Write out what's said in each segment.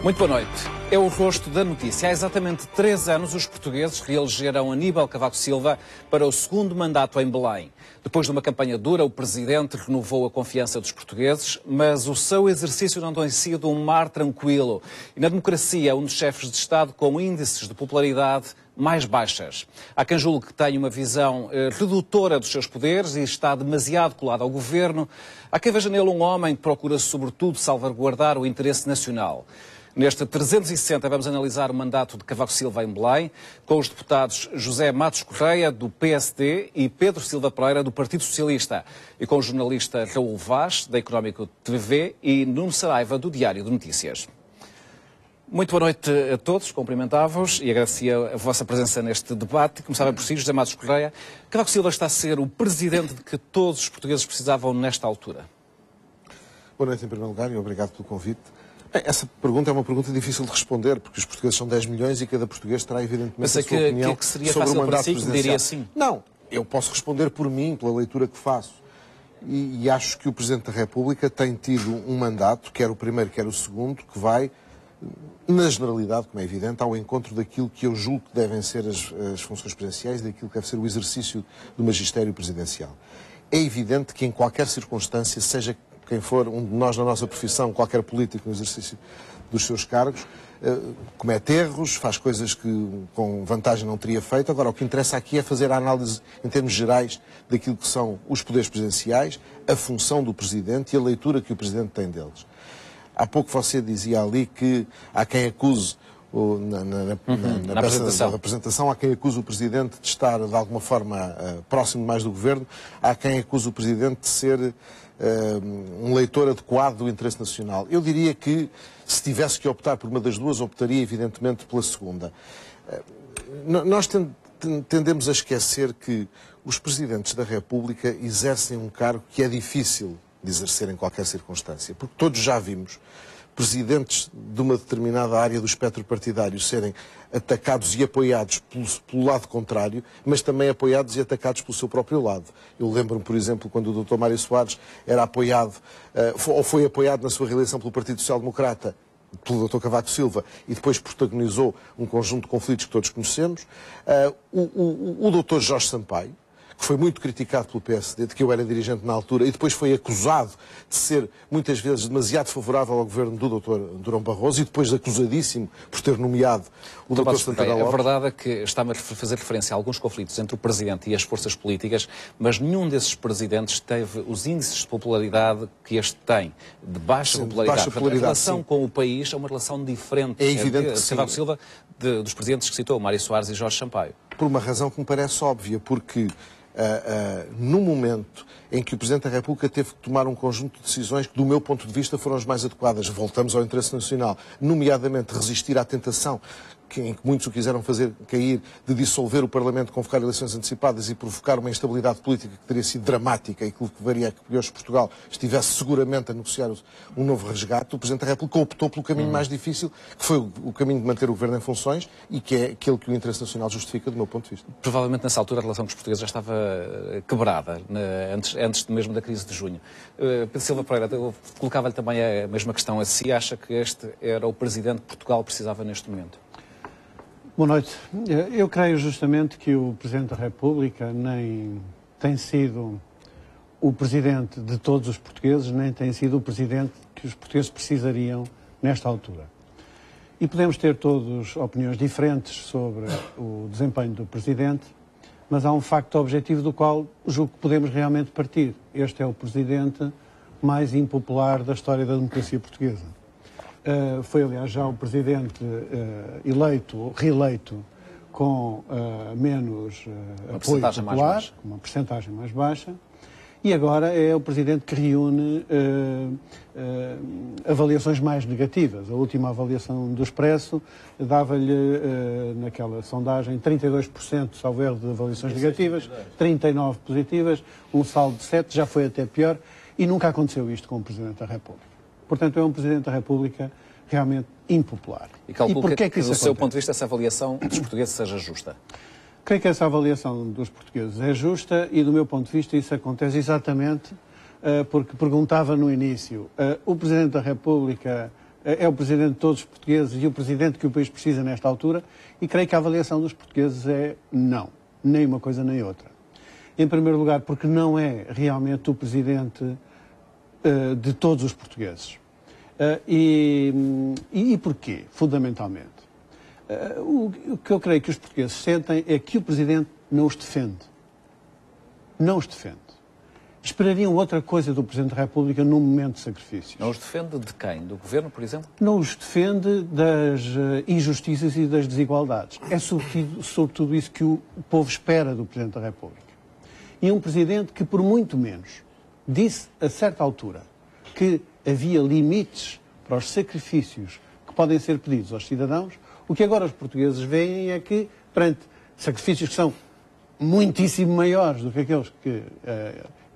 Muito boa noite. É o rosto da notícia. Há exatamente 3 anos, os portugueses reelegeram Aníbal Cavaco Silva para o segundo mandato em Belém. Depois de uma campanha dura, o presidente renovou a confiança dos portugueses, mas o seu exercício não tem sido um mar tranquilo. E na democracia, um dos chefes de Estado com índices de popularidade mais baixas. Há quem julgue que tem uma visão redutora dos seus poderes e está demasiado colado ao governo. Há quem veja nele um homem que procura, sobretudo, salvaguardar o interesse nacional. Neste 360 vamos analisar o mandato de Cavaco Silva em Belém, com os deputados José Matos Correia, do PSD, e Pedro Silva Pereira, do Partido Socialista, e com o jornalista Raul Vaz, da Económico TV, e Nuno Saraiva, do Diário de Notícias. Muito boa noite a todos, cumprimentava-vos e agradecia a vossa presença neste debate. Começava por si, José Matos Correia. Cavaco Silva está a ser o presidente de que todos os portugueses precisavam nesta altura? Boa noite, em primeiro lugar, e obrigado pelo convite. Bem, essa pergunta é uma pergunta difícil de responder, porque os portugueses são 10 milhões e cada português terá, evidentemente, a sua opinião que seria sobre o fácil mandato para si, presidencial. diria sim. Não, eu posso responder por mim, pela leitura que faço. E acho que o Presidente da República tem tido um mandato, quer o primeiro, quer o segundo, que vai, na generalidade, como é evidente, ao encontro daquilo que eu julgo que devem ser as funções presidenciais, daquilo que deve ser o exercício do magistério presidencial. É evidente que em qualquer circunstância, seja quem for um de nós na nossa profissão, qualquer político no exercício dos seus cargos, comete erros, faz coisas que com vantagem não teria feito. Agora, o que interessa aqui é fazer a análise em termos gerais daquilo que são os poderes presidenciais, a função do Presidente e a leitura que o Presidente tem deles. Há pouco você dizia ali que há quem acuse na apresentação, há quem acusa o Presidente de estar, de alguma forma, próximo mais do Governo, há quem acusa o Presidente de ser um leitor adequado do interesse nacional. Eu diria que, se tivesse que optar por uma das duas, optaria, evidentemente, pela segunda. Nós tendemos a esquecer que os Presidentes da República exercem um cargo que é difícil de exercer em qualquer circunstância, porque todos já vimos presidentes de uma determinada área do espectro partidário serem atacados e apoiados pelo lado contrário, mas também apoiados e atacados pelo seu próprio lado. Eu lembro-me, por exemplo, quando o Dr. Mário Soares era apoiado, ou foi apoiado na sua reeleição pelo Partido Social Democrata, pelo Dr. Cavaco Silva, e depois protagonizou um conjunto de conflitos que todos conhecemos. O Dr. Jorge Sampaio, que foi muito criticado pelo PSD, de que eu era dirigente na altura, e depois foi acusado de ser, muitas vezes, demasiado favorável ao governo do Dr. Durão Barroso, e depois acusadíssimo por ter nomeado o Dr. Santana Lopes. A verdade é que está-me a fazer referência a alguns conflitos entre o Presidente e as forças políticas, mas nenhum desses Presidentes teve os índices de popularidade que este tem, de baixa popularidade. A relação com o país é uma relação diferente. É evidente que Cavaco Silva, dos Presidentes que citou, Mário Soares e Jorge Sampaio. Por uma razão que me parece óbvia, porque no momento em que o Presidente da República teve que tomar um conjunto de decisões que, do meu ponto de vista, foram as mais adequadas. Voltamos ao interesse nacional, nomeadamente resistir à tentação em que muitos o quiseram fazer cair, de dissolver o Parlamento, convocar eleições antecipadas e provocar uma instabilidade política que teria sido dramática e que levaria a que hoje Portugal estivesse seguramente a negociar um novo resgate. O Presidente da República optou pelo caminho mais difícil, que foi o caminho de manter o Governo em funções e que é aquele que o interesse nacional justifica, do meu ponto de vista. Provavelmente, nessa altura, a relação com os portugueses já estava quebrada, antes mesmo da crise de junho. Pedro Silva Pereira, eu colocava-lhe também a mesma questão a si. Acha que este era o Presidente que Portugal precisava neste momento? Boa noite. Eu creio justamente que o Presidente da República nem tem sido o Presidente de todos os portugueses, nem tem sido o Presidente que os portugueses precisariam nesta altura. E podemos ter todos opiniões diferentes sobre o desempenho do Presidente, mas há um facto objetivo do qual julgo que podemos realmente partir. Este é o Presidente mais impopular da história da democracia portuguesa. Foi, aliás, já o Presidente reeleito, com menos apoio popular, com uma percentagem mais baixa, e agora é o Presidente que reúne avaliações mais negativas. A última avaliação do Expresso dava-lhe, naquela sondagem, 32%, salvo erro, de avaliações negativas, 39% positivas, um saldo de 7%, já foi até pior, e nunca aconteceu isto com o Presidente da República. Portanto, é um Presidente da República realmente impopular. E calcula que do seu ponto de vista, essa avaliação dos portugueses seja justa? Creio que essa avaliação dos portugueses é justa e, do meu ponto de vista, isso acontece exatamente porque perguntava no início, o Presidente da República é o Presidente de todos os portugueses e o Presidente que o país precisa nesta altura, e creio que a avaliação dos portugueses é não, nem uma coisa nem outra. Em primeiro lugar, porque não é realmente o Presidente de todos os portugueses. E porquê, fundamentalmente? O que eu creio que os portugueses sentem é que o Presidente não os defende. Não os defende. Esperariam outra coisa do Presidente da República num momento de sacrifícios. Não os defende de quem? Do Governo, por exemplo? Não os defende das injustiças e das desigualdades. É sobretudo isso que o povo espera do Presidente da República. E um Presidente que, por muito menos, disse a certa altura que havia limites para os sacrifícios que podem ser pedidos aos cidadãos, o que agora os portugueses veem é que, perante sacrifícios que são muitíssimo maiores do que aqueles que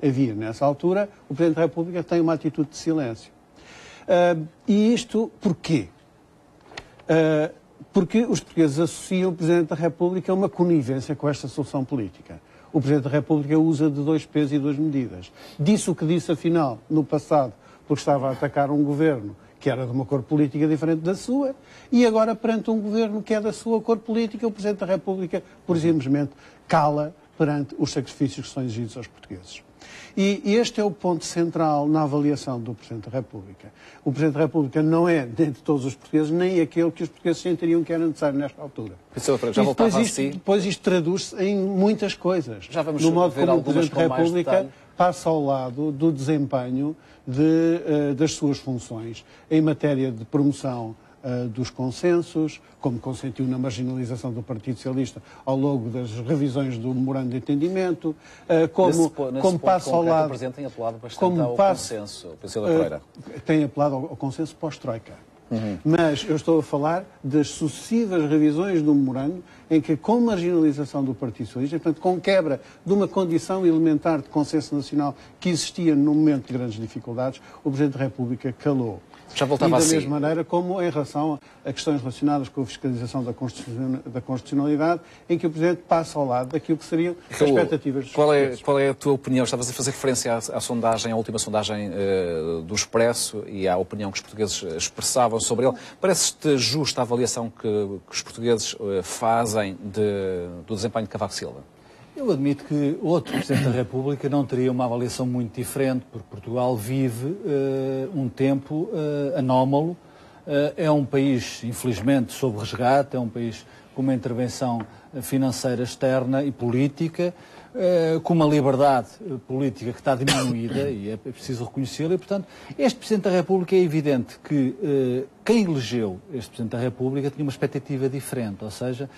havia nessa altura, o Presidente da República tem uma atitude de silêncio. E isto porquê? Porque os portugueses associam o Presidente da República a uma conivência com esta solução política. O Presidente da República usa de 2 pesos e 2 medidas. Disse o que disse, afinal, no passado, porque estava a atacar um governo que era de uma cor política diferente da sua, e agora, perante um governo que é da sua cor política, o Presidente da República, por simplesmente, cala perante os sacrifícios que são exigidos aos portugueses. E este é o ponto central na avaliação do Presidente da República. O Presidente da República não é, dentre todos os portugueses, nem aquele que os portugueses sentiriam que era necessário nesta altura. Já voltava a si. Depois isto traduz-se em muitas coisas. Já vamos no modo ver como o Presidente da República detalhe. Passa ao lado do desempenho das suas funções em matéria de promoção dos consensos, como consentiu na marginalização do Partido Socialista ao longo das revisões do memorando de entendimento, como passa ao lado... O Presidente tem apelado bastante ao consenso, Priscila Pereira. Tem apelado ao consenso pós-Troika. Mas eu estou a falar das sucessivas revisões do memorando em que, com marginalização do Partido Socialista, portanto, com quebra de uma condição elementar de consenso nacional que existia num momento de grandes dificuldades, o Presidente da República calou. Já voltava e da mesma maneira como em relação a questões relacionadas com a fiscalização da constitucionalidade, em que o Presidente passa ao lado daquilo que seriam as expectativas dos portugueses. Qual é a tua opinião? Estavas a fazer referência à sondagem, à última sondagem do Expresso e à opinião que os portugueses expressavam sobre ele. Parece-te justa a avaliação que os portugueses fazem do desempenho de Cavaco Silva? Eu admito que outro Presidente da República não teria uma avaliação muito diferente, porque Portugal vive um tempo anómalo. É um país, infelizmente, sob resgate, é um país com uma intervenção financeira externa e política, com uma liberdade política que está diminuída, e é preciso reconhecê-la, e, portanto, este Presidente da República é evidente que quem elegeu este Presidente da República tinha uma expectativa diferente, ou seja,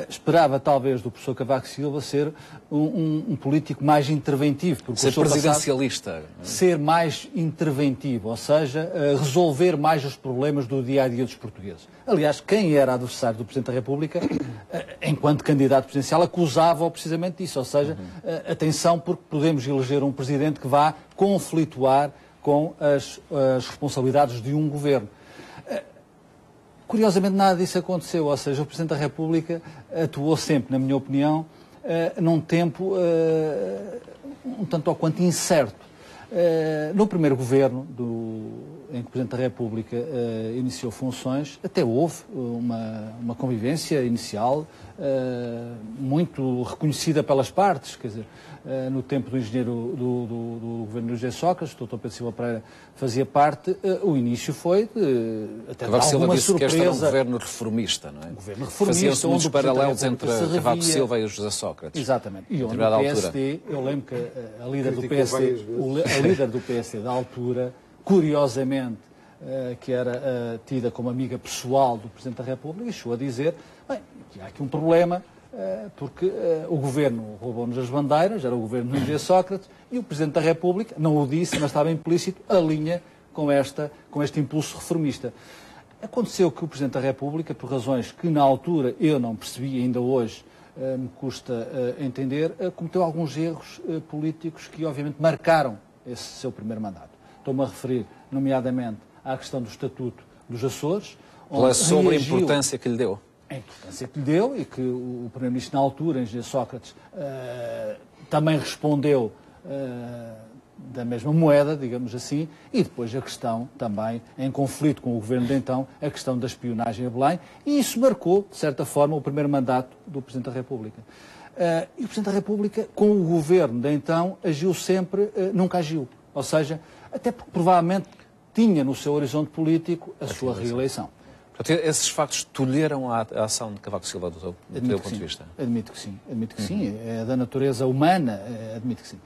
esperava talvez do professor Cavaco Silva ser um político mais interventivo. Porque ser presidencialista. Ser mais interventivo, ou seja, resolver mais os problemas do dia-a-dia dos portugueses. Aliás, quem era adversário do Presidente da República, enquanto candidato presidencial, acusava-o precisamente disso, ou seja, atenção, porque podemos eleger um Presidente que vá conflituar com as responsabilidades de um governo. Curiosamente, nada disso aconteceu, ou seja, o Presidente da República atuou sempre, na minha opinião, num tempo um tanto ou quanto incerto. No primeiro governo em que o Presidente da República iniciou funções, até houve uma convivência inicial muito reconhecida pelas partes, quer dizer, no tempo do engenheiro do governo do José Sócrates, o Dr. Pedro Silva Pereira fazia parte, o início foi até Cavaco Silva alguma disse surpresa. Que este era um governo reformista, não é? Governo reformista, faziam-se muitos paralelos entre Cavaco Silva e o José Sócrates. Exatamente. E onde o PSD, eu lembro que a líder do PSD da altura, curiosamente, que era tida como amiga pessoal do Presidente da República, chegou a dizer, bem, há aqui um problema, porque o governo roubou-nos as bandeiras, era o governo do José Sócrates, e o Presidente da República, não o disse, mas estava implícito, alinha com este impulso reformista. Aconteceu que o Presidente da República, por razões que na altura eu não percebi, ainda hoje me custa entender, cometeu alguns erros políticos que obviamente marcaram esse seu primeiro mandato. Estou-me a referir, nomeadamente, à questão do Estatuto dos Açores. Pela sobre a importância que lhe deu. A importância que lhe deu e que o Primeiro-Ministro, na altura, Engenheiro Sócrates, também respondeu da mesma moeda, digamos assim, e depois a questão também, em conflito com o governo de então, a questão da espionagem a Belém, e isso marcou, de certa forma, o primeiro mandato do Presidente da República. E o Presidente da República, com o governo de então, agiu sempre, nunca agiu. Ou seja, até porque provavelmente tinha no seu horizonte político a sua reeleição. Portanto, esses factos tolheram a ação de Cavaco Silva do teu ponto de vista? Admito que sim. É da natureza humana, admito que sim.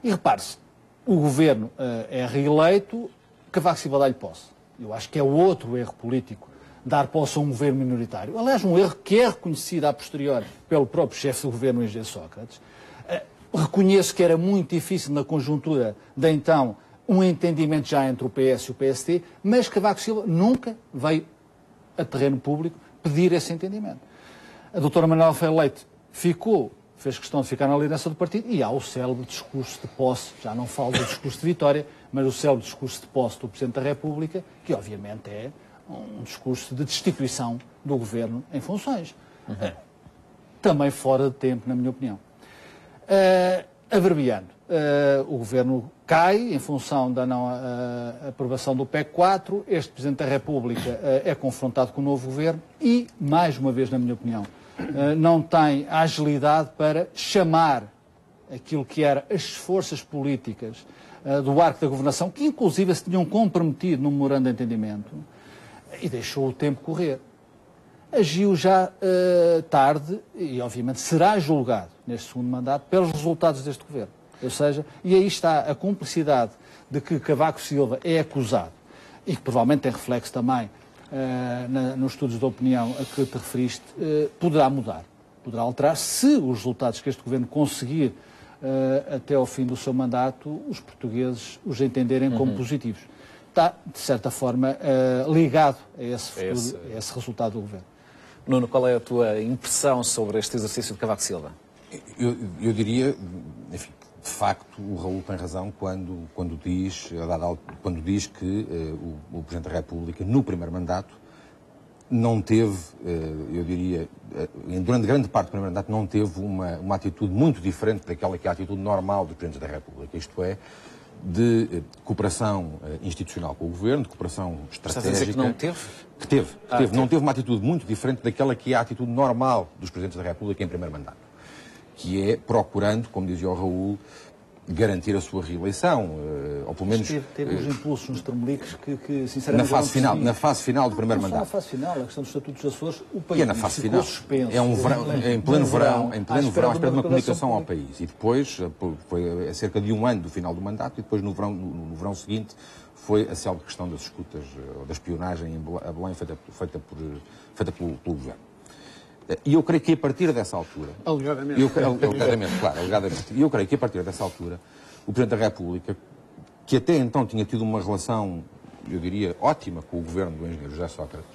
E repare-se, o governo é reeleito, Cavaco Silva dá-lhe posse. Eu acho que é outro erro político dar posse a um governo minoritário. Aliás, um erro que é reconhecido a posteriori pelo próprio chefe do governo, Engenheiro Sócrates. Reconheço que era muito difícil na conjuntura de então um entendimento já entre o PS e o PSD, mas Cavaco Silva nunca veio a terreno público pedir esse entendimento. A doutora Manuela Ferreira Leite fez questão de ficar na liderança do partido e há o célebre discurso de posse, já não falo do discurso de vitória, mas o célebre discurso de posse do Presidente da República, que obviamente é um discurso de destituição do governo em funções. Também fora de tempo, na minha opinião. Abreviando, o governo cai em função da não aprovação do PEC 4, este Presidente da República é confrontado com o novo governo e, mais uma vez, na minha opinião, não tem a agilidade para chamar aquilo que eram as forças políticas do arco da governação, que inclusive se tinham comprometido no memorando de entendimento, e deixou o tempo correr. Agiu já tarde e, obviamente, será julgado neste segundo mandato pelos resultados deste governo. Ou seja, e aí está a cumplicidade de que Cavaco Silva é acusado e que provavelmente tem reflexo também nos estudos de opinião a que te referiste, poderá mudar, poderá alterar se os resultados que este governo conseguir até ao fim do seu mandato, os portugueses os entenderem como positivos. Está, de certa forma, ligado a esse resultado do governo. Nuno, qual é a tua impressão sobre este exercício de Cavaco Silva? Eu diria, enfim, de facto, o Raul tem razão quando diz que o Presidente da República, no primeiro mandato, não teve, eu diria, durante grande parte do primeiro mandato, não teve uma atitude muito diferente daquela que é a atitude normal dos Presidentes da República. Isto é, de cooperação institucional com o Governo, de cooperação estratégica. Estás a dizer que não teve? Que teve. Não teve uma atitude muito diferente daquela que é a atitude normal dos Presidentes da República em primeiro mandato. Que é procurando, como dizia o Raul, garantir a sua reeleição, ou pelo menos... Teve uns impulsos nos tremeliques que sinceramente... Na fase final do primeiro mandato. Na fase final, a questão dos estatutos dos Açores, o país é na fase final. Suspenso. É um verão, em pleno verão, à espera de uma comunicação ao país. E depois, foi cerca de um ano do final do mandato, e depois no verão seguinte foi a célebre questão das escutas, da espionagem a Belém feita pelo Governo. E eu creio que a partir dessa altura... Alegadamente. Alegadamente. E eu creio que a partir dessa altura, o Presidente da República, que até então tinha tido uma relação, eu diria, ótima com o governo do engenheiro José Sócrates,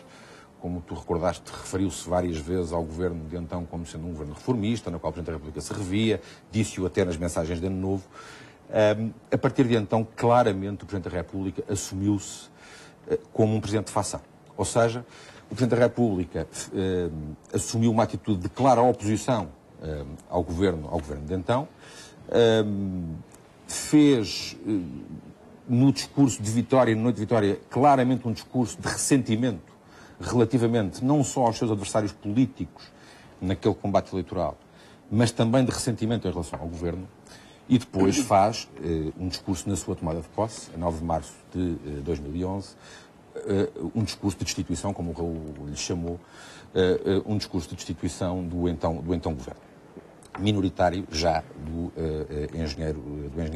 como tu recordaste, referiu-se várias vezes ao governo de então como sendo um governo reformista, no qual o Presidente da República se revia, disse-o até nas mensagens de Ano Novo. A partir de então, claramente, o Presidente da República assumiu-se como um Presidente de facção. Ou seja, o Presidente da República assumiu uma atitude de clara oposição ao governo de então, fez no discurso de Vitória, na noite de Vitória, claramente um discurso de ressentimento relativamente não só aos seus adversários políticos naquele combate eleitoral, mas também de ressentimento em relação ao governo, e depois faz um discurso na sua tomada de posse, a 9 de março de 2011, um discurso de destituição, como o Raul lhe chamou, um discurso de destituição do então governo, minoritário já do engenheiro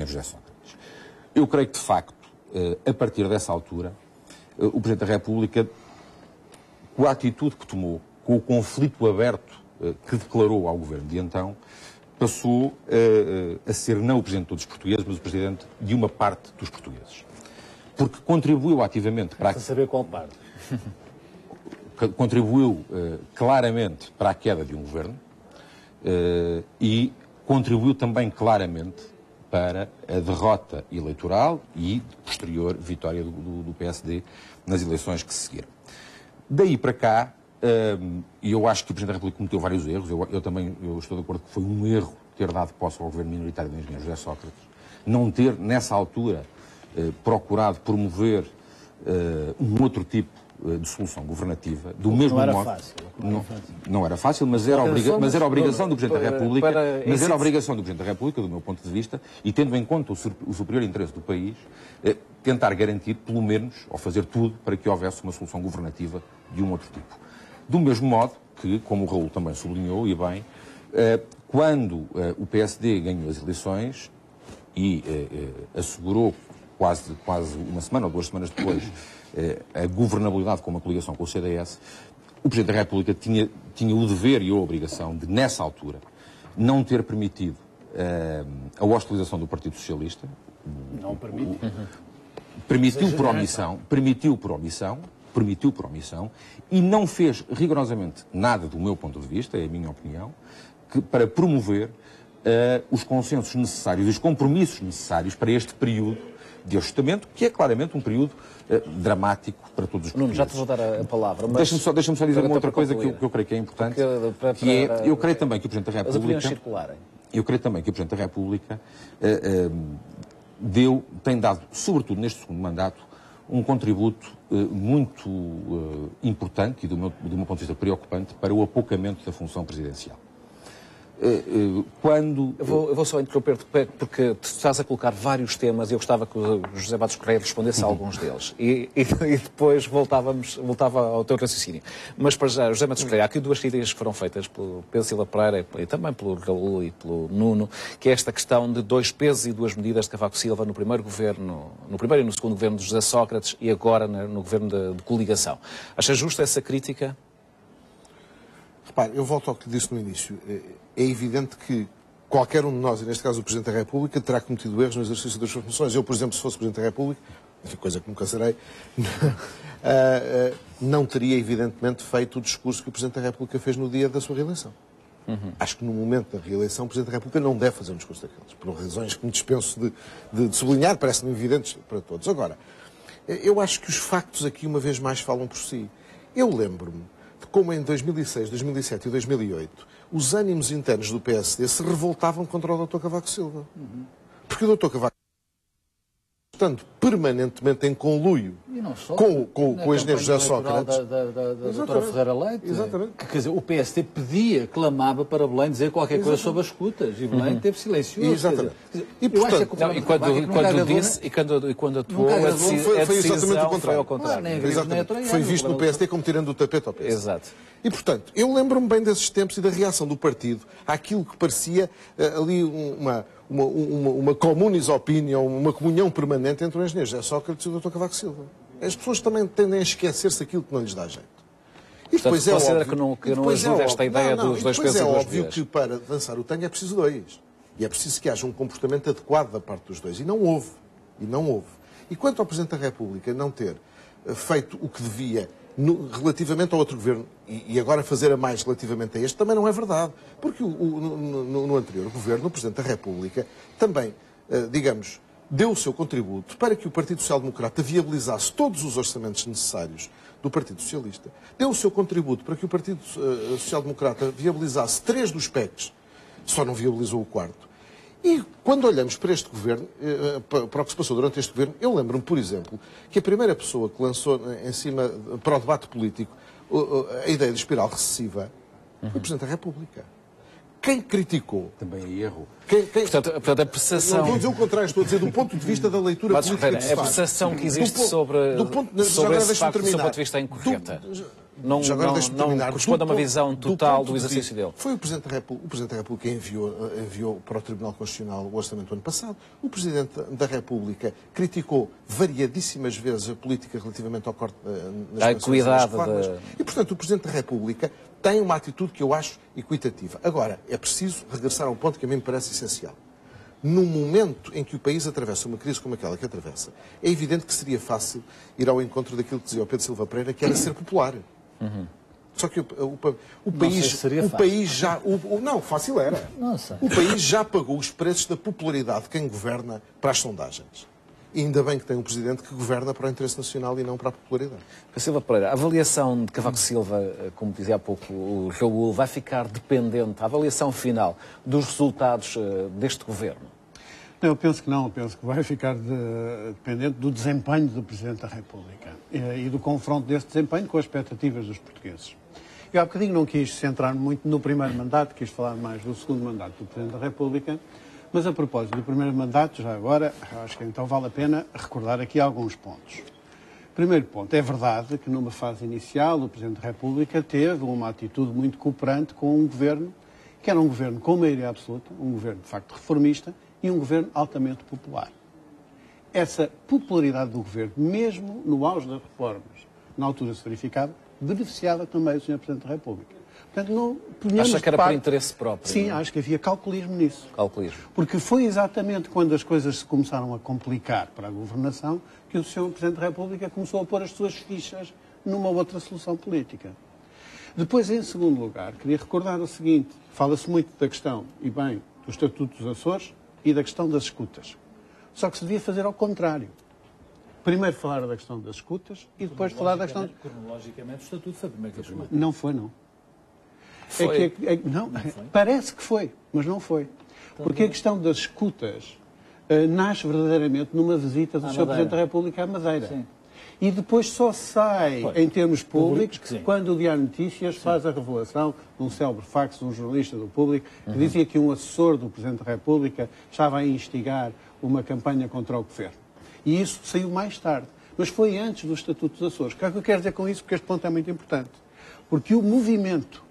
José Sócrates. Eu creio que, de facto, a partir dessa altura, o Presidente da República, com a atitude que tomou, com o conflito aberto que declarou ao governo de então, passou a ser não o Presidente de todos os portugueses, mas o Presidente de uma parte dos portugueses. Porque contribuiu ativamente para... saber qual parte. Contribuiu claramente para a queda de um governo e contribuiu também claramente para a derrota eleitoral e posterior vitória do PSD nas eleições que se seguiram. Daí para cá, e eu acho que o Presidente da República cometeu vários erros, eu estou de acordo que foi um erro ter dado posse ao governo minoritário do engenheiro José Sócrates, não ter, nessa altura, procurado promover um outro tipo de solução governativa, do mesmo modo... Não era fácil, mas era obrigação do Presidente da República, do meu ponto de vista, e tendo em conta o superior interesse do país, tentar garantir, pelo menos, ou fazer tudo para que houvesse uma solução governativa de um outro tipo. Do mesmo modo que, como o Raul também sublinhou, e bem, quando o PSD ganhou as eleições e assegurou quase uma semana ou 2 semanas depois a governabilidade com uma coligação com o CDS, o Presidente da República tinha o dever e a obrigação de, nessa altura, não ter permitido a hostilização do Partido Socialista. Não permite. Permitiu por omissão e não fez rigorosamente nada, do meu ponto de vista, é a minha opinião, para promover os consensos necessários, os compromissos necessários para este período de ajustamento, que é claramente um período dramático para todos os portugueses. Nuno, já te vou dar a palavra. Deixa-me só dizer uma outra coisa que eu creio que é importante, eu creio também que o Presidente da República... Eu creio também que o Presidente da República tem dado, sobretudo neste segundo mandato, um contributo muito importante e, do meu ponto de vista, preocupante para o apocamento da função presidencial. Eu vou só interromper-te porque tu estás a colocar vários temas e eu gostava que o José Matos Correia respondesse a alguns deles e depois voltava ao teu raciocínio. Mas para já, José Matos Correia, há aqui 2 ideias que foram feitas pelo Pedro Silva Pereira e também pelo Raul e pelo Nuno, que é esta questão de 2 pesos e 2 medidas de Cavaco Silva no primeiro e no segundo governo de José Sócrates e agora no governo de coligação. Acha justa essa crítica? Repare, eu volto ao que disse no início. É evidente que qualquer um de nós, e neste caso o Presidente da República, terá cometido erros no exercício das suas funções. Eu, por exemplo, se fosse Presidente da República, coisa que nunca serei, não teria, evidentemente, feito o discurso que o Presidente da República fez no dia da sua reeleição. Acho que no momento da reeleição o Presidente da República não deve fazer um discurso daqueles, por razões que me dispenso de sublinhar, parecem evidentes para todos. Agora, eu acho que os factos aqui, uma vez mais, falam por si. Eu lembro-me de como em 2006, 2007 e 2008 os ânimos internos do PSD se revoltavam contra o Dr. Cavaco Silva. Porque o Dr. Cavaco Silva, estando permanentemente em conluio com o engenheiro José Sócrates... da doutora Ferreira Leite, que, quer dizer, o PSD clamava para Belém dizer qualquer coisa sobre as escutas, e Belém teve silencioso. Exatamente. E, portanto, quando atuou, foi exatamente o contrário. Foi Foi visto no PSD como tirando o tapete ao PSD. Exato. E, portanto, eu lembro-me bem desses tempos e da reação do partido àquilo que parecia ali uma communis opinion, uma comunhão permanente entre o engenheiro José Sócrates e o Dr. Cavaco Silva. As pessoas também tendem a esquecer-se daquilo que não lhes dá jeito. E depois considera que não ajuda esta ideia dos 2 pesos e 2 medidas. É óbvio que para dançar o tango é preciso 2. E é preciso que haja um comportamento adequado da parte dos 2. E não houve. E quanto ao Presidente da República não ter feito o que devia relativamente ao outro governo, e agora fazer a mais relativamente a este, também não é verdade. Porque no anterior governo, o Presidente da República também, digamos, deu o seu contributo para que o Partido Social Democrata viabilizasse todos os orçamentos necessários do Partido Socialista, deu o seu contributo para que o Partido Social Democrata viabilizasse 3 dos PECs, só não viabilizou o 4º. E quando olhamos para este governo, para o que se passou durante este governo, eu lembro-me, por exemplo, que a primeira pessoa que lançou em cima, para o debate político, a ideia de espiral recessiva foi o Presidente da República. Quem criticou... Também é erro. Portanto, a percepção... Não estou a dizer o contrário, estou a dizer do ponto de vista da leitura política que se faz. A percepção que existe sobre esse facto, do seu ponto de vista, é incorreta. Não corresponde a uma visão total do exercício dele. Foi o Presidente da República que enviou para o Tribunal Constitucional o orçamento do ano passado. O Presidente da República criticou variadíssimas vezes a política relativamente ao corte nas equidade reformas. E, portanto, o Presidente da República tem uma atitude que eu acho equitativa. Agora, é preciso regressar a um ponto que a mim me parece essencial. No momento em que o país atravessa uma crise como aquela que atravessa, é evidente que seria fácil ir ao encontro daquilo que dizia o Pedro Silva Pereira, que era ser popular. Só que o país já... Não, fácil era. O país já pagou os preços da popularidade de quem governa para as sondagens. E ainda bem que tem um Presidente que governa para o interesse nacional e não para a popularidade. Silva Pereira, a avaliação de Cavaco Silva, como dizia há pouco o Raul, vai ficar dependente, a avaliação final, dos resultados deste governo? Eu penso que não, eu penso que vai ficar dependente do desempenho do Presidente da República e do confronto desse desempenho com as expectativas dos portugueses. Eu há bocadinho não quis centrar-me muito no primeiro mandato, quis falar mais do segundo mandato do Presidente da República, mas a propósito do primeiro mandato, já agora, acho que então vale a pena recordar aqui alguns pontos. Primeiro ponto, é verdade que numa fase inicial o Presidente da República teve uma atitude muito cooperante com um governo, que era um governo com maioria absoluta, um governo de facto reformista e um governo altamente popular. Essa popularidade do governo, mesmo no auge das reformas, na altura se verificava, beneficiava também o Sr. Presidente da República. Portanto, não ponhamos Acha que era por interesse próprio? Sim, não? Acho que havia calculismo nisso. Calculismo. Porque foi exatamente quando as coisas se começaram a complicar para a governação que o Sr. Presidente da República começou a pôr as suas fichas numa outra solução política. Depois, em segundo lugar, queria recordar o seguinte, fala-se muito da questão, e bem, do Estatuto dos Açores e da questão das escutas. Só que se devia fazer ao contrário. Primeiro falar da questão das escutas e depois falar da questão... Cronologicamente, o Estatuto foi primeiro que a escuta. Não foi, não. Foi. Não, parece que foi, mas não foi. Porque a questão das escutas nasce verdadeiramente numa visita do Sr. Presidente da República à Madeira. Sim. E depois só sai em termos públicos quando o Diário Notícias faz a revelação de um célebre fax de um jornalista do Público que dizia que um assessor do Presidente da República estava a instigar uma campanha contra o governo. E isso saiu mais tarde. Mas foi antes do Estatuto dos Açores. O que é que eu quero dizer com isso? Porque este ponto é muito importante. Porque o movimento,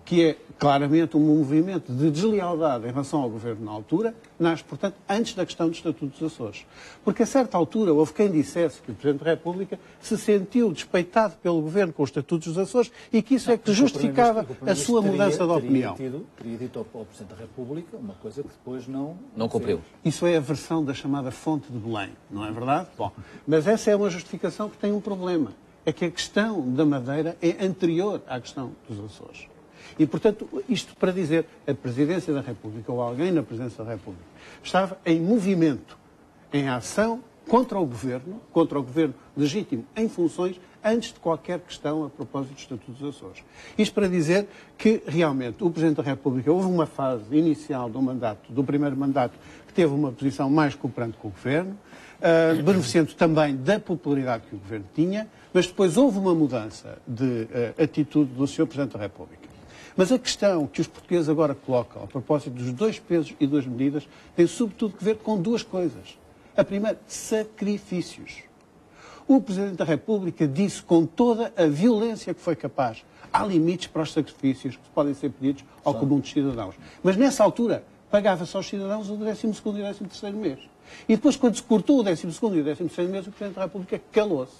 que é claramente um movimento de deslealdade em relação ao governo na altura, nasce, portanto, antes da questão do Estatuto dos Açores. Porque a certa altura houve quem dissesse que o Presidente da República se sentiu despeitado pelo governo com os Estatutos dos Açores e que isso é que justificava a sua mudança de opinião. Teria dito ao Presidente da República uma coisa que depois não cumpriu. Isso é a versão da chamada fonte de Belém, não é verdade? Bom, mas essa é uma justificação que tem um problema. É que a questão da Madeira é anterior à questão dos Açores. E, portanto, isto para dizer, a Presidência da República, ou alguém na Presidência da República, estava em movimento, em ação contra o governo legítimo, em funções, antes de qualquer questão a propósito do Estatuto dos Açores. Isto para dizer que, realmente, o Presidente da República, houve uma fase inicial do primeiro mandato, que teve uma posição mais cooperante com o governo, beneficiando também da popularidade que o governo tinha, mas depois houve uma mudança de atitude do Sr. Presidente da República. Mas a questão que os portugueses agora colocam, a propósito dos 2 pesos e 2 medidas, tem sobretudo que ver com 2 coisas. A primeira, sacrifícios. O Presidente da República disse com toda a violência que foi capaz, há limites para os sacrifícios que podem ser pedidos ao comum dos cidadãos. Mas nessa altura, pagava-se aos cidadãos o 12º e o 13º mês. E depois, quando se cortou o 12º e o 13º mês, o Presidente da República calou-se.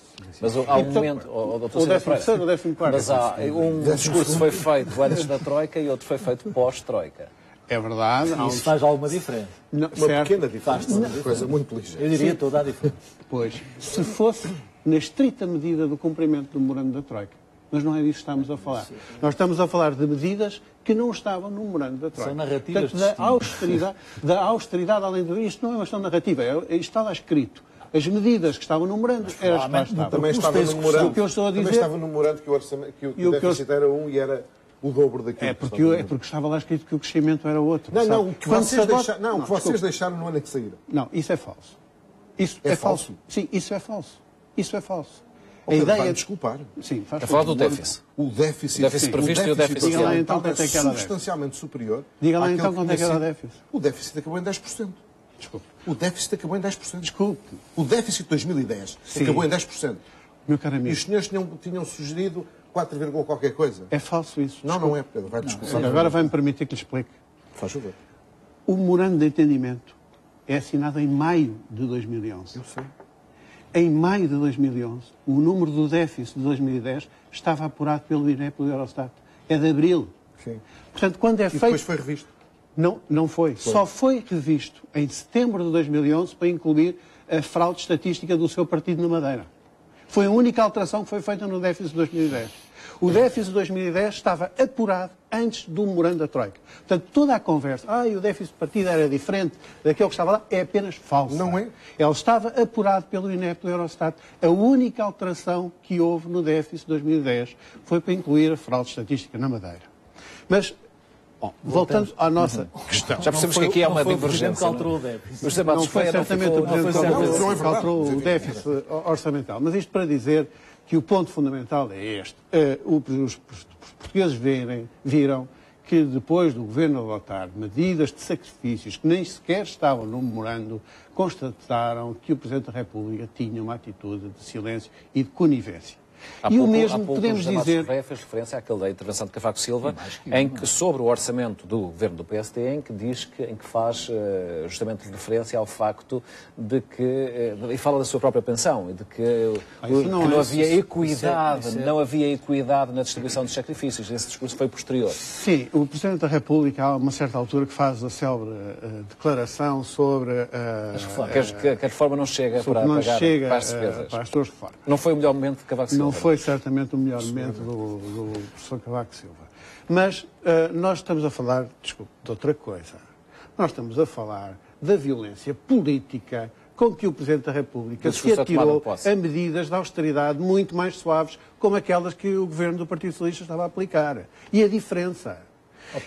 Mas há um momento... O 13º ou o 14º. Mas um discurso foi feito antes da Troika e outro foi feito pós-Troika. É verdade. Isso faz alguma diferença. Não, Uma pequena diferença, uma coisa muito ligeira. Eu diria toda a diferença. Pois, se fosse na estrita medida do cumprimento do memorando da Troika. Mas não é disso que estamos a falar. Nós estamos a falar de medidas que não estavam no memorando da Troika. São narrativas Portanto, da austeridade, além de isto não é uma questão narrativa, isto está lá escrito. As medidas que estavam no memorando eram as que lá estavam. Também estava no memorando, o que eu estou a dizer, também estava no memorando que o orçamento, que o déficit era 1 e era o dobro daquilo. É porque estava lá escrito que o crescimento era outro. Não, o que vocês deixaram no ano que saíram. Não, isso é falso. Isso é falso. Sim, isso é falso. Isso é falso. A ideia vai desculpar. Sim, faz a falar do déficit. O déficit previsto e o déficit Diga lá então quanto é que era substancialmente superior. Diga lá então quanto é que era o déficit. O déficit acabou em 10%. Desculpe. O déficit acabou em 10%. Desculpe. O déficit de 2010 acabou em 10%. Meu caro amigo. E os senhores tinham sugerido 4, qualquer coisa. É falso isso. Não é, Pedro. Vai discutir. Agora vai-me permitir que lhe explique. Faz favor. O memorando de entendimento é assinado em maio de 2011. Eu sei. Em maio de 2011, o número do déficit de 2010 estava apurado pelo INE e pelo Eurostat. É de abril. Sim. Portanto, quando é feito... depois foi revisto. Não foi. Só foi revisto em setembro de 2011 para incluir a fraude estatística do seu partido na Madeira. Foi a única alteração que foi feita no déficit de 2010. O déficit de 2010 estava apurado antes do memorando da Troika. Portanto, toda a conversa, o déficit de partido era diferente daquele que estava lá, é apenas falso. Não é? Ele estava apurado pelo INE e pelo Eurostat. A única alteração que houve no déficit de 2010 foi para incluir a fraude estatística na Madeira. Mas Bom, voltando à nossa questão. Já percebemos que aqui há uma divergência. Não foi certamente o Presidente que alterou o déficit orçamental. Mas isto para dizer que o ponto fundamental é este. Os portugueses viram que depois do Governo adotar medidas de sacrifícios que nem sequer estavam no memorando, constataram que o Presidente da República tinha uma atitude de silêncio e de conivência. E o mesmo podemos dizer... Fez referência àquele da intervenção de Cavaco Silva, em que, sobre o orçamento do governo do PSD, em que faz justamente referência ao facto de que, e fala da sua própria pensão, e de que não havia equidade, não havia equidade na distribuição dos sacrifícios. Esse discurso foi posterior. Sim, o Presidente da República, há uma certa altura, que faz a célebre declaração sobre... que a reforma não chega para pagar para as despesas. Para as suas reformas. Não foi o melhor momento de Cavaco Silva. Não foi certamente o melhor momento do professor Cavaco Silva. Mas nós estamos a falar, desculpe, de outra coisa. Nós estamos a falar da violência política com que o Presidente da República se atirou a medidas de austeridade muito mais suaves, como aquelas que o governo do Partido Socialista estava a aplicar. E a diferença...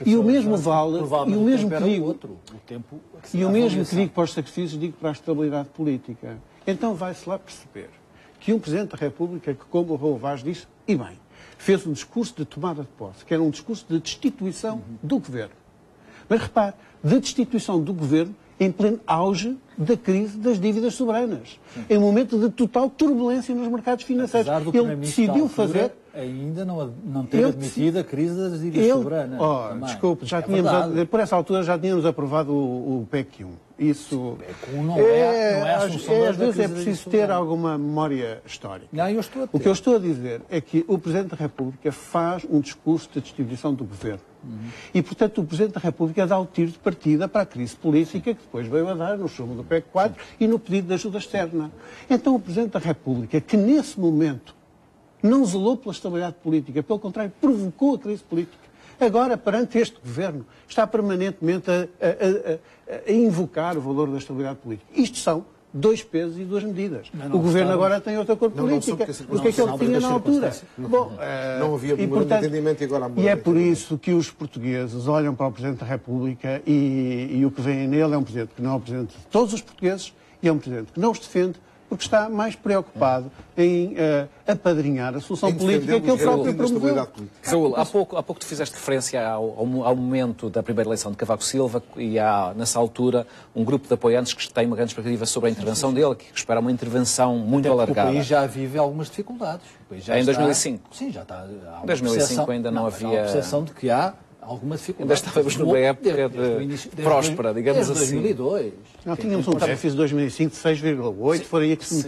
E o mesmo vale, e o mesmo que digo, e o mesmo que digo para os sacrifícios, digo para a estabilidade política. Então vai-se lá perceber que um Presidente da República que, como o Raul Vaz disse, e bem, fez um discurso de tomada de posse, que era um discurso de destituição do Governo. Mas repare, de destituição do Governo em pleno auge da crise das dívidas soberanas, em momento de total turbulência nos mercados financeiros. Ele decidiu fazer... Ainda não ter admitido a crise das dívidas soberanas. Desculpe, por essa altura já tínhamos aprovado o PEC 1. Isso o PEC 1 não é a solução às vezes é preciso ter alguma memória histórica. O que eu estou a dizer é que o Presidente da República faz um discurso de destituição do Governo. E, portanto, o Presidente da República dá o tiro de partida para a crise política que depois veio a dar no chumbo do PEC 4 e no pedido de ajuda externa. Então, o Presidente da República, que nesse momento não zelou pela estabilidade política, pelo contrário, provocou a crise política, agora, perante este Governo, está permanentemente a invocar o valor da estabilidade política. Isto são dois pesos e duas medidas. O Governo agora tem outra cor política do que aquele que tinha na altura. Bom, não havia memorando de entendimento e agora há memorando. E é por isso que os portugueses olham para o Presidente da República e o que vem nele é um Presidente que não é o Presidente de todos os portugueses e é um Presidente que não os defende, porque está mais preocupado em apadrinhar a solução política que ele próprio promoveu. Saúl, há pouco tu fizeste referência ao momento da primeira eleição de Cavaco Silva e há, nessa altura, um grupo de apoiantes que tem uma grande expectativa sobre a intervenção dele, que espera uma intervenção muito alargada. O país já vive algumas dificuldades. Em 2005? Sim, já está. Em 2005 ainda não havia... Há a percepção de que há alguma dificuldade. Ainda estávamos numa época próspera, digamos desde assim. 2002. Não, tínhamos um déficit de 2005 de 6,8, foi aí que se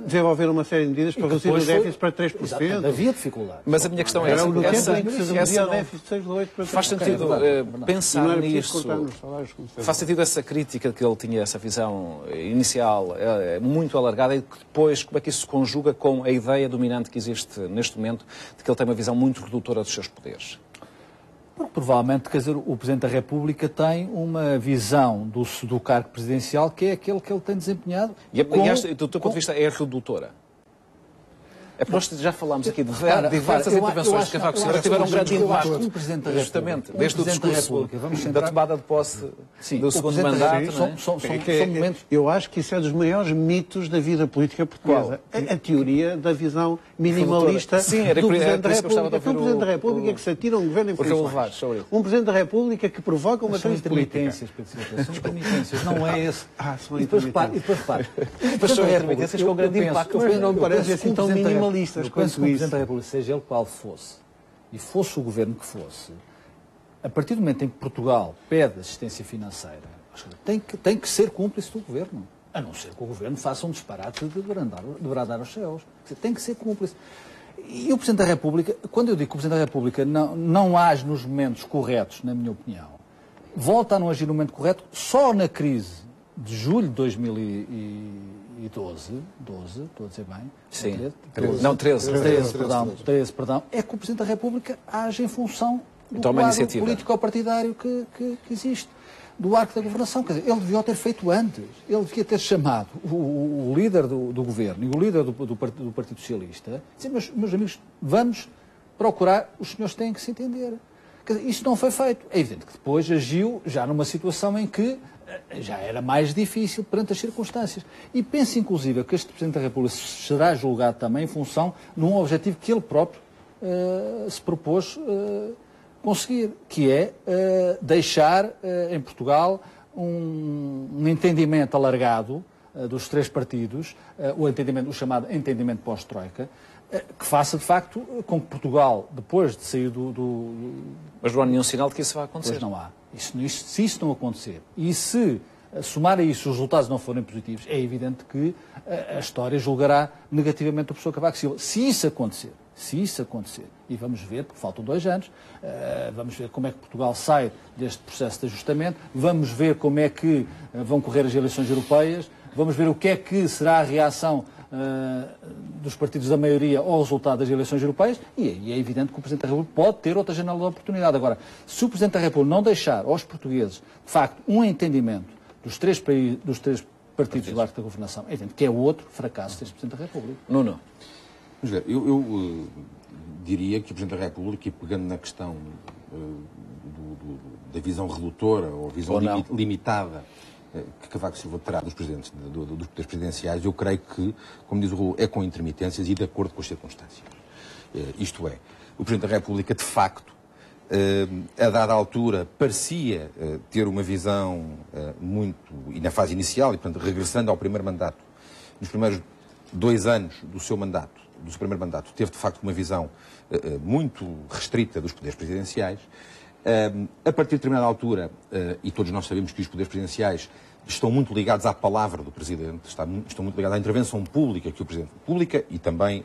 desenvolver uma série de medidas para reduzir o déficit para 3%. Havia dificuldade. Mas a minha questão é essa. Era o tempo em que se reduzia o déficit de 6,8 para 3%. Faz sentido pensar nisso. Faz sentido essa crítica de que ele tinha essa visão inicial muito alargada e que depois, como é que isso se conjuga com a ideia dominante que existe neste momento de que ele tem uma visão muito redutora dos seus poderes? Porque, provavelmente, quer dizer, o Presidente da República tem uma visão do cargo presidencial que é aquele que ele tem desempenhado. E do teu ponto de vista é redutora? É porque nós já falámos aqui de diversas intervenções de Cavaco Silva que tiveram um grande impacto, justamente, desde o discurso da tomada de posse do segundo mandato. São momentos... Eu acho que isso é dos maiores mitos da vida política portuguesa. A teoria da visão minimalista do Presidente da República. Um Presidente da República que se atira um governo em funções. Um Presidente da República que provoca uma crise política. São intermitências, não é esse. São intermitências. E depois repare. Depois são intermitências com grande impacto. Mas não me parece assim tão minimalista. Eu penso que o Presidente da República, seja ele qual fosse, e fosse o governo que fosse, a partir do momento em que Portugal pede assistência financeira, tem que ser cúmplice do governo. A não ser que o governo faça um disparate de bradar aos céus. Tem que ser cúmplice. E o Presidente da República, quando eu digo que o Presidente da República não age nos momentos corretos, na minha opinião, volta a não agir no momento correto só na crise de julho de 2012, estou a dizer bem? Sim. 13, perdão. É que o Presidente da República age em função do quadro político-partidário que existe, do arco da governação. Quer dizer, ele devia ter feito antes. Ele devia ter chamado o líder do governo e o líder do Partido Socialista e dizer, meus amigos, vamos procurar, os senhores têm que se entender. Isso não foi feito. É evidente que depois agiu já numa situação em que já era mais difícil perante as circunstâncias. E penso, inclusive, que este Presidente da República será julgado também em função de um objetivo que ele próprio se propôs conseguir, que é deixar em Portugal um entendimento alargado dos três partidos, o chamado entendimento pós-Troika, que faça, de facto, com que Portugal, depois de sair Mas não há nenhum sinal de que isso vai acontecer. Pois não há. Se isso não acontecer e se somar a isso os resultados não forem positivos, é evidente que a história julgará negativamente o professor Cavaco Silva. Se isso acontecer, e vamos ver, porque faltam 2 anos, vamos ver como é que Portugal sai deste processo de ajustamento, vamos ver como é que vão correr as eleições europeias, vamos ver o que é que será a reação dos partidos da maioria ao resultado das eleições europeias, e é evidente que o Presidente da República pode ter outra janela de oportunidade. Agora, se o Presidente da República não deixar aos portugueses, de facto, um entendimento dos três partidos do arco da governação, é evidente que é outro fracasso deste Presidente da República. Nuno. Vamos ver, eu diria que o Presidente da República, e pegando na questão da visão redutora ou visão limitada que Cavaco Silva terá dos poderes presidenciais, eu creio que, como diz o Raul, é com intermitências e de acordo com as circunstâncias. Isto é, o Presidente da República, de facto, a dada altura, parecia ter uma visão muito, e na fase inicial, e portanto, regressando ao primeiro mandato, nos primeiros 2 anos do seu primeiro mandato, teve de facto uma visão muito restrita dos poderes presidenciais. A partir de determinada altura, e todos nós sabemos que os poderes presidenciais estão muito ligados à palavra do Presidente, estão muito ligados à intervenção pública que o Presidente... Pública e também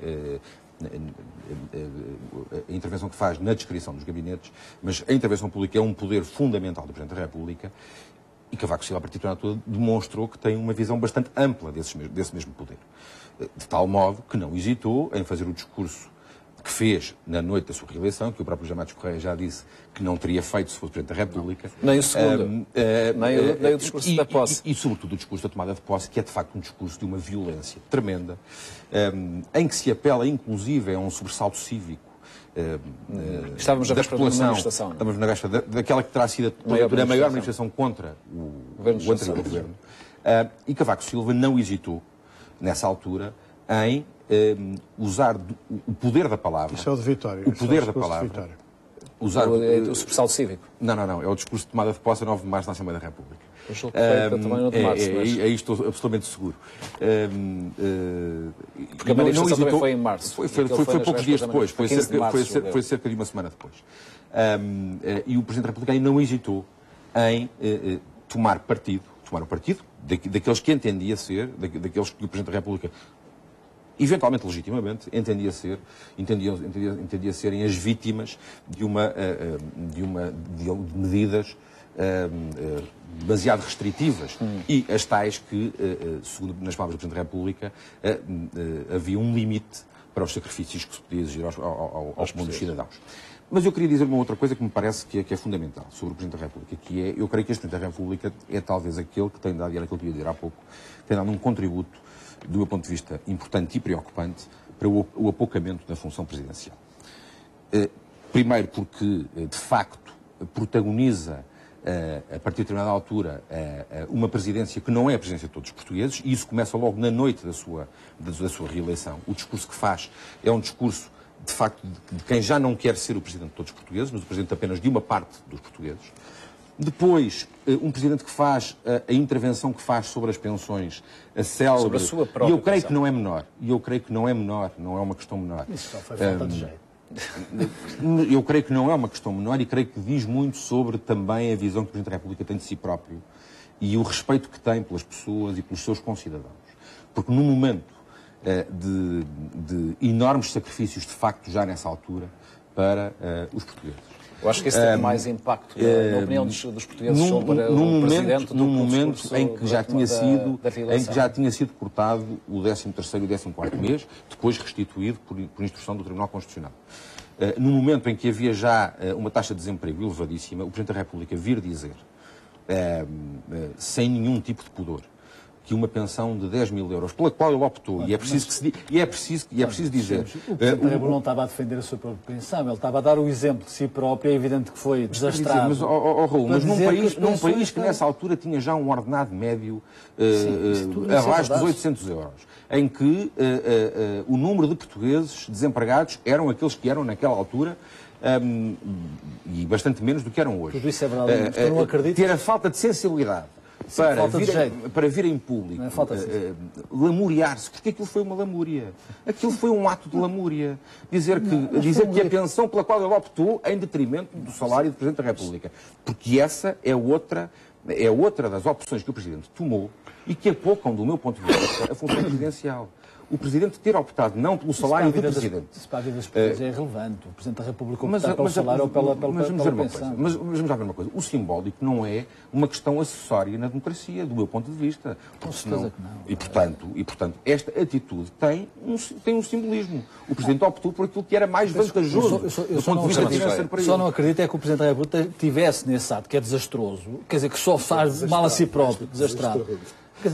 a intervenção que faz na descrição dos gabinetes, mas a intervenção pública é um poder fundamental do Presidente da República, e Cavaco Silva, a partir de determinada altura, demonstrou que tem uma visão bastante ampla desse mesmo poder. De tal modo que não hesitou em fazer o discurso que fez na noite da sua reeleição, que o próprio José Matos Correia já disse que não teria feito se fosse Presidente da República. Nem o segundo. Nem o discurso da posse. E, sobretudo, o discurso da tomada de posse, que é, de facto, um discurso de uma violência tremenda, em que se apela, inclusive, a um sobressalto cívico. Estávamos na véspera de uma manifestação. Estávamos na véspera daquela que terá sido a maior manifestação contra o anterior governo. E Cavaco Silva não hesitou, nessa altura, em usar o poder da palavra. Isso é o de Vitória. O poder da palavra. Usar o sobressalto cívico. Não. É o discurso de tomada de posse a 9 de março na Assembleia da República. Eu julgo que foi também no de março. Aí estou absolutamente seguro. Porque a manifestação também foi em março. Foi poucos dias depois. Foi cerca de uma semana depois. E o Presidente da República aí não hesitou em tomar o partido daqueles que entendia ser, daqueles que o Presidente da República, eventualmente legitimamente, entendia serem as vítimas de medidas demasiado restritivas e as tais que, segundo nas palavras do Presidente da República, havia um limite para os sacrifícios que se podia exigir aos comuns cidadãos. Mas eu queria dizer uma outra coisa que me parece que é fundamental sobre o Presidente da República, que é, eu creio que este Presidente da República é talvez aquele que tem dado, e era aquilo que eu ia dizer há pouco, tem dado um contributo, do meu ponto de vista, importante e preocupante para o apocamento da função presidencial. Primeiro porque, de facto, protagoniza, a partir de determinada altura, uma presidência que não é a presidência de todos os portugueses, e isso começa logo na noite da sua reeleição. O discurso que faz é um discurso, de facto, de quem já não quer ser o presidente de todos os portugueses, mas o presidente apenas de uma parte dos portugueses. Depois, um presidente que faz a intervenção que faz sobre as pensões, a célebre... Sobre a sua própria E eu creio que não é menor. Não é uma questão menor. Isso só foi falta de jeito. Eu creio que não é uma questão menor e creio que diz muito sobre também a visão que o Presidente da República tem de si próprio e o respeito que tem pelas pessoas e pelos seus concidadãos. Porque no momento de enormes sacrifícios, de facto, já nessa altura, para os portugueses. Eu acho que isso tem mais impacto na opinião dos portugueses sobre o Presidente do momento em que já tinha sido cortado o 13º e o 14º mês, depois restituído por instrução do Tribunal Constitucional. No momento em que havia já uma taxa de desemprego elevadíssima, o Presidente da República vir dizer, sem nenhum tipo de pudor, que uma pensão de 10 mil euros, pela qual ele optou, e é preciso dizer... O Presidente da República não estava a defender a sua própria pensão, ele estava a dar o exemplo de si próprio, é evidente que foi desastrado. Mas, Raul, mas num país que nessa altura tinha já um ordenado médio abaixo dos 800 euros, em que o número de portugueses desempregados eram aqueles que eram naquela altura, e bastante menos do que eram hoje. Tudo isso é verdade, mas eu não acredito. Ter a falta de sensibilidade para vir em público, lamuriar-se, porque aquilo foi uma lamúria. Aquilo foi um ato de lamúria. Dizer que a pensão pela qual ele optou em detrimento do salário do Presidente da República. Porque essa é outra das opções que o Presidente tomou e que apocam, do meu ponto de vista, a função presidencial. O Presidente ter optado não pelo salário do Presidente. Isso para a vida das pessoas é irrelevante. O Presidente da República optar pelo salário ou pela pensão. Mas vamos já ver uma coisa. O simbólico não é uma questão acessória na democracia, do meu ponto de vista. Com certeza que não. E, portanto, esta atitude tem um simbolismo. O Presidente optou por aquilo que era mais vantajoso do ponto de vista financeiro para ele. Só não acredito é que o Presidente da República tivesse nesse ato, que é desastroso, quer dizer, que só faz mal a si próprio, desastrado.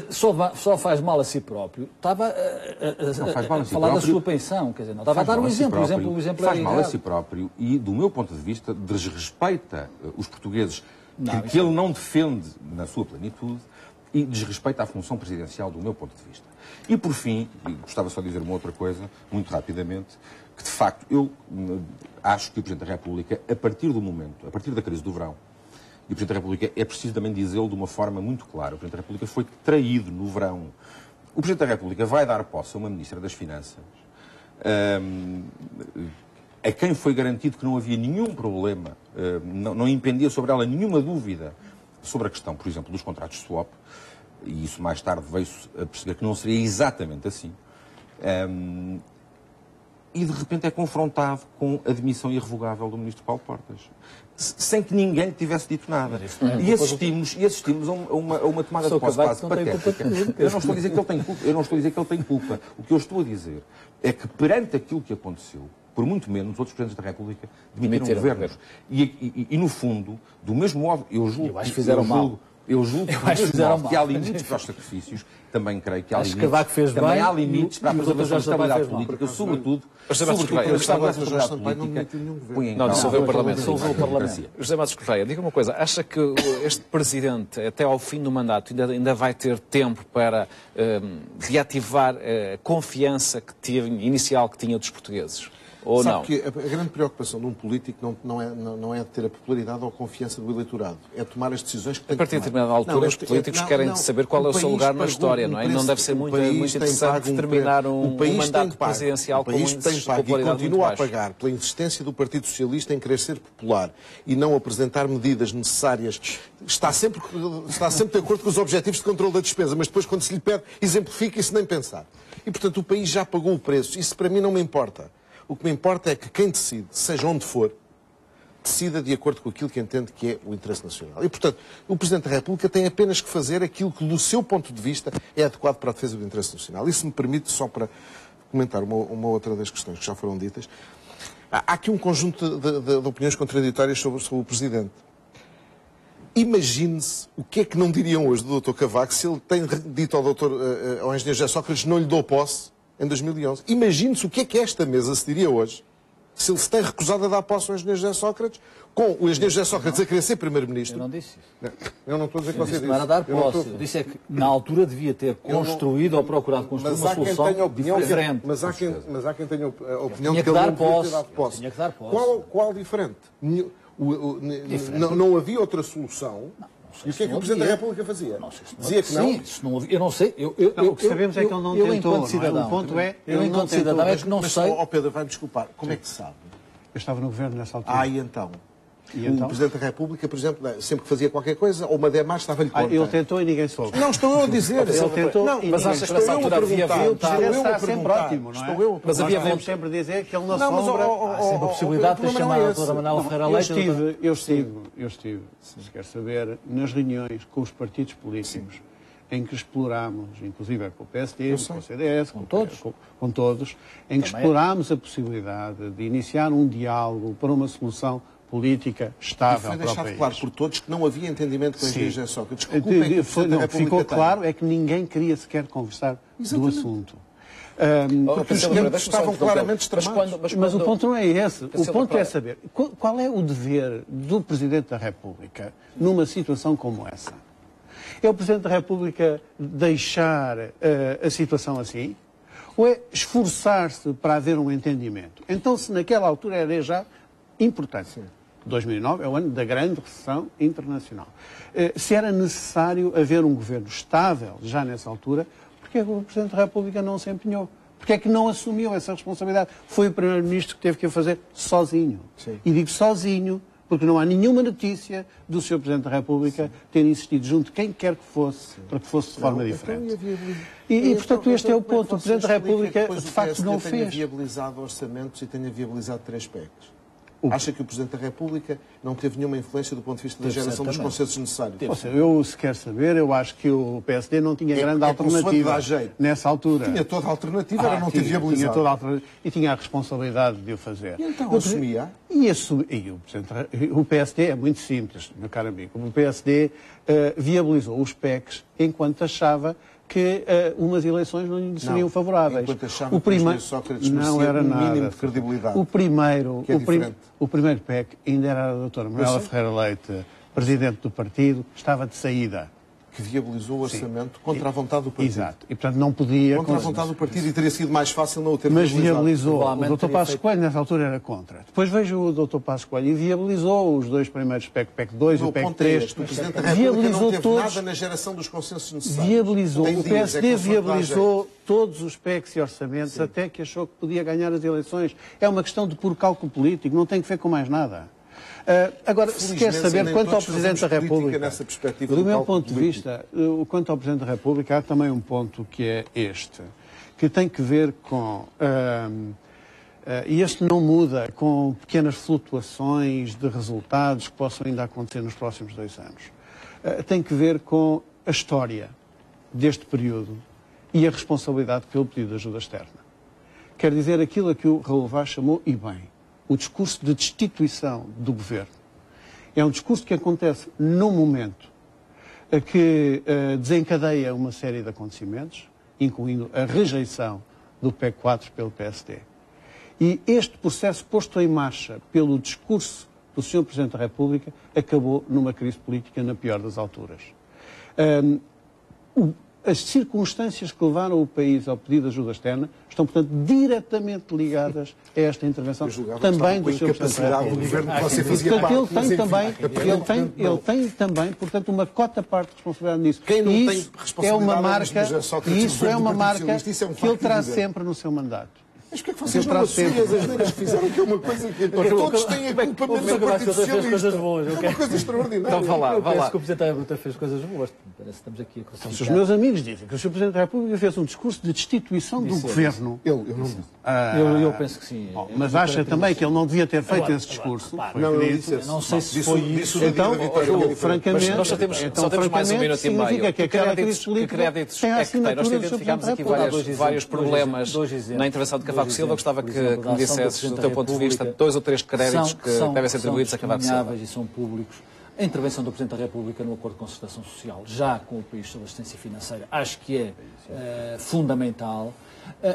Só faz mal a si próprio. Estava a falar da sua pensão, quer dizer, não estava a dar um exemplo. O exemplo faz mal a si próprio e, do meu ponto de vista, desrespeita os portugueses que ele não defende na sua plenitude e desrespeita a função presidencial, do meu ponto de vista. E, por fim, gostava só de dizer uma outra coisa, muito rapidamente, que, de facto, eu acho que o Presidente da República, a partir da crise do verão, e o Presidente da República é preciso também dizê-lo de uma forma muito clara. O Presidente da República foi traído no verão. O Presidente da República vai dar posse a uma Ministra das Finanças a quem foi garantido que não havia nenhum problema, não impendia sobre ela nenhuma dúvida sobre a questão, por exemplo, dos contratos de swap, e isso mais tarde veio-se a perceber que não seria exatamente assim. E de repente é confrontado com a demissão irrevogável do Ministro Paulo Portas, sem que ninguém lhe tivesse dito nada. E assistimos a uma tomada de posse quase patética. Eu não estou a dizer que ele tem culpa. O que eu estou a dizer é que, perante aquilo que aconteceu, por muito menos, outros Presidentes da República demitiram governos. E, no fundo, do mesmo modo, eu julgo que há limites para os sacrifícios, também creio que há limites para a preservação da estabilidade política, sobretudo eu gostava de dissolver o Parlamento. José Matos Correia, diga uma coisa, acha que este Presidente, até ao fim do mandato, ainda vai ter tempo para reativar a confiança inicial que tinha dos portugueses? Ou Sabe não? que a grande preocupação de um político não é ter a popularidade ou a confiança do eleitorado, é tomar as decisões que tem que tomar. A partir de determinada altura, os políticos querem saber qual é o seu lugar na história, não é? Não deve ser muito interessante determinar um mandato presidencial com índices de popularidade muito baixo. E continua a pagar pela insistência do Partido Socialista em querer ser popular e não apresentar medidas necessárias. Está sempre de acordo com os objetivos de controle da despesa, mas depois, quando se lhe pede, exemplifica isso nem pensar. E, portanto, o país já pagou o preço. Isso, para mim, não me importa. O que me importa é que quem decide, seja onde for, decida de acordo com aquilo que entende que é o interesse nacional. E, portanto, o Presidente da República tem apenas que fazer aquilo que, do seu ponto de vista, é adequado para a defesa do interesse nacional. Isso me permite, só para comentar uma outra das questões que já foram ditas, há aqui um conjunto de opiniões contraditórias sobre o Presidente. Imagine-se o que é que não diriam hoje do Dr. Cavaco se ele tem dito ao engenheiro José Sócrates não lhe dou posse em 2011. Imagine-se o que é esta mesa se diria hoje se ele se tem recusado a dar posse ao engenheiro José Sócrates, com o engenheiro José Sócrates a querer ser Primeiro-Ministro. Eu não disse isso. Eu não estou a dizer que você disse. Não era dar posse. Eu disse é que na altura devia ter construído ou procurado construir uma solução diferente. Mas há quem tenha a opinião de que ele não devia ter dado posse. Tinha que dar posse. Qual diferente? Não havia outra solução. E o que é que o Presidente da República fazia? Dizia que não? Sim, eu não sei. O que sabemos é que ele não tentou. Enquanto cidadão, o ponto é, eu enquanto cidadão é que não sei. Pedro, vai-me desculpar. Como é que sabe? Eu estava no governo nessa altura. E então? O Presidente da República, por exemplo, sempre que fazia qualquer coisa, ou uma demais estava-lhe contra. Ele tentou e ninguém soube. Não, estou eu a dizer. Ele tentou mas acha que nessa altura havia vontade? Ele está sempre ótimo, não é? Mas havia vontade sempre dizer que ele na sombra... Há sempre a possibilidade de chamar a doutora Manuela Ferreira Leite. Eu estive, se quer saber, nas reuniões com os partidos políticos em que explorámos, inclusive com o PSD, com o CDS, com todos, em que explorámos a possibilidade de iniciar um diálogo para uma solução política estável para o país. E foi deixado claro por todos que não havia entendimento com a José Sócrates. Ficou claro é que ninguém queria sequer conversar do assunto. Porque os tempos estavam claramente extremados. Mas o ponto não é esse. O ponto é saber qual é o dever do Presidente da República numa situação como essa. É o Presidente da República deixar a situação assim? Ou é esforçar-se para haver um entendimento? Então, se naquela altura era já importante, 2009 é o ano da grande recessão internacional, se era necessário haver um governo estável já nessa altura, porque é que o Presidente da República não se empenhou? Porque é que não assumiu essa responsabilidade? Foi o Primeiro-Ministro que teve que a fazer sozinho. Sim. E digo sozinho, porque não há nenhuma notícia do Sr. Presidente da República ter insistido junto de quem quer que fosse, para que fosse de forma diferente. E, portanto, este é o ponto. O Presidente da República, de facto, não fez. Tenha viabilizado orçamentos e tenha viabilizado 3 PECs. Acha que o Presidente da República não teve nenhuma influência do ponto de vista da geração dos consensos necessários? Eu, se quer saber, eu acho que o PSD não tinha grande alternativa nessa altura. Tinha toda a alternativa, era não ter viabilizado. Tinha toda a alternativa e tinha a responsabilidade de o fazer. E então assumia? O PSD é muito simples, meu caro amigo. O PSD viabilizou os PECs enquanto achava que umas eleições não lhe seriam favoráveis. Enquanto achava que o Sócrates não era nada. Mínimo de credibilidade. O primeiro PEC ainda era a doutora Manuela Ferreira Leite, presidente do partido, estava de saída. Que viabilizou o orçamento contra a vontade do partido. Exato. E, portanto, não podia... Contra a vontade do partido e teria sido mais fácil não o ter viabilizado. Mas viabilizou. O Dr. Passos Coelho, nessa altura, era contra. Depois vejo o Dr. Passos Coelho e viabilizou os 2 primeiros PEC, PEC 2 e o PEC 3. O Presidente da República não teve nada na geração dos consensos necessários. Viabilizou. O PSD viabilizou todos os PECs e orçamentos até que achou que podia ganhar as eleições. É uma questão de puro cálculo político, não tem que ver com mais nada. Agora, se quer saber quanto ao Presidente da República, do meu ponto de vista, quanto ao Presidente da República, há também um ponto que é este, que tem que ver com, e este não muda, com pequenas flutuações de resultados que possam ainda acontecer nos próximos 2 anos. Tem que ver com a história deste período e a responsabilidade pelo pedido de ajuda externa. Quer dizer aquilo a que o Raul Vaz chamou, e bem, o discurso de destituição do governo. É um discurso que acontece num momento que desencadeia uma série de acontecimentos, incluindo a rejeição do PEC 4 pelo PSD. E este processo posto em marcha pelo discurso do Sr. Presidente da República acabou numa crise política na pior das alturas. As circunstâncias que levaram o país ao pedido de ajuda externa estão, portanto, diretamente ligadas a esta intervenção também do Sr. Presidente da República. Portanto, ele tem também, portanto, uma cota-parte de responsabilidade nisso. Quem não tem responsabilidade isso é uma marca que ele traz sempre no seu mandato. Mas porquê que vocês não assumem as asneiras que fizeram, que é uma coisa que todos têm a culpa menos do Partido Socialista? É uma coisa extraordinária. Então vá lá. Parece que o Presidente da República fez coisas boas. Parece que estamos aqui a classificar. Os meus amigos dizem que o Sr. Presidente da República fez um discurso de destituição do governo. Eu penso que sim. Mas acha também que ele não devia ter feito esse discurso? Não sei se foi isso. Então, francamente, nós só temos mais 1 minuto e meio. Que aquela crise política tem a assinatura do Sr. Presidente da República. Vários problemas na intervenção de Cavaco Silva. Gostava que me dissesses, do teu ponto de vista, 2 ou 3 créditos que devem ser atribuídos a Cavaco Silva. E são públicos. A intervenção do Presidente da República no Acordo de Concertação Social, já com o país sobre assistência financeira, acho que é fundamental.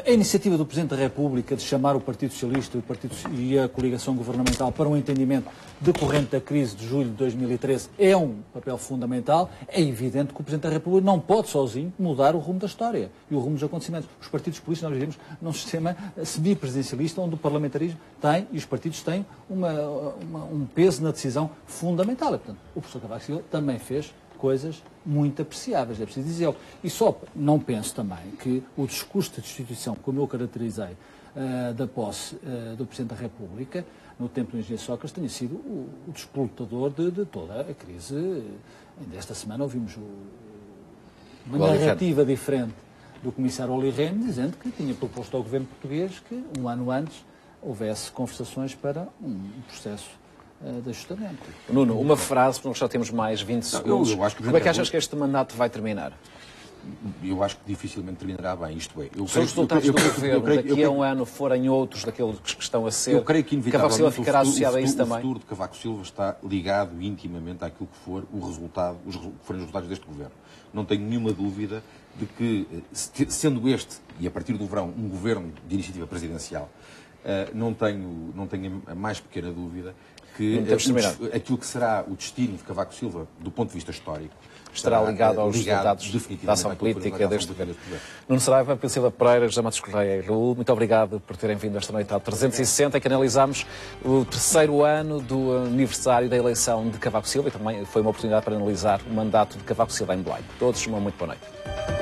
A iniciativa do Presidente da República de chamar o Partido Socialista e a coligação governamental para um entendimento decorrente da crise de julho de 2013 é um papel fundamental. É evidente que o Presidente da República não pode sozinho mudar o rumo da história e o rumo dos acontecimentos. Os partidos políticos, nós vivemos num sistema semipresidencialista onde o parlamentarismo tem e os partidos têm um peso na decisão fundamental. E, portanto, o professor Cavaco Silva também fez coisas muito apreciáveis, é preciso dizê-lo. E só não penso também que o discurso de destituição, como eu caracterizei, da posse do Presidente da República, no tempo do engenheiro Sócrates, tenha sido o despoletador de toda a crise. Ainda esta semana ouvimos uma narrativa diferente do comissário Olli Rehn, dizendo que tinha proposto ao governo português que, 1 ano antes, houvesse conversações para um processo de ajustamento. Nuno, uma frase, porque nós só temos mais 20 segundos. Como é que achas que este mandato vai terminar? eu acho que dificilmente terminará bem. Isto é, se os resultados do governo daqui a um ano forem outros daqueles que estão a ser, eu creio que Cavaco Silva ficará associado a isso também. O futuro de Cavaco Silva está ligado intimamente àquilo que for o resultado, os que forem os resultados deste governo. Não tenho nenhuma dúvida de que, sendo este, e a partir do verão, um governo de iniciativa presidencial, não tenho a mais pequena dúvida que aquilo que será o destino de Cavaco Silva, do ponto de vista histórico, estará ligado aos resultados da ação política deste governo. Nuno Saraiva, Pedro Silva Pereira, José Matos Correia e Raul, muito obrigado por terem vindo esta noite ao 360, em que analisámos o terceiro ano do aniversário da eleição de Cavaco Silva e também foi uma oportunidade para analisar o mandato de Cavaco Silva em Belém. Todos uma muito boa noite.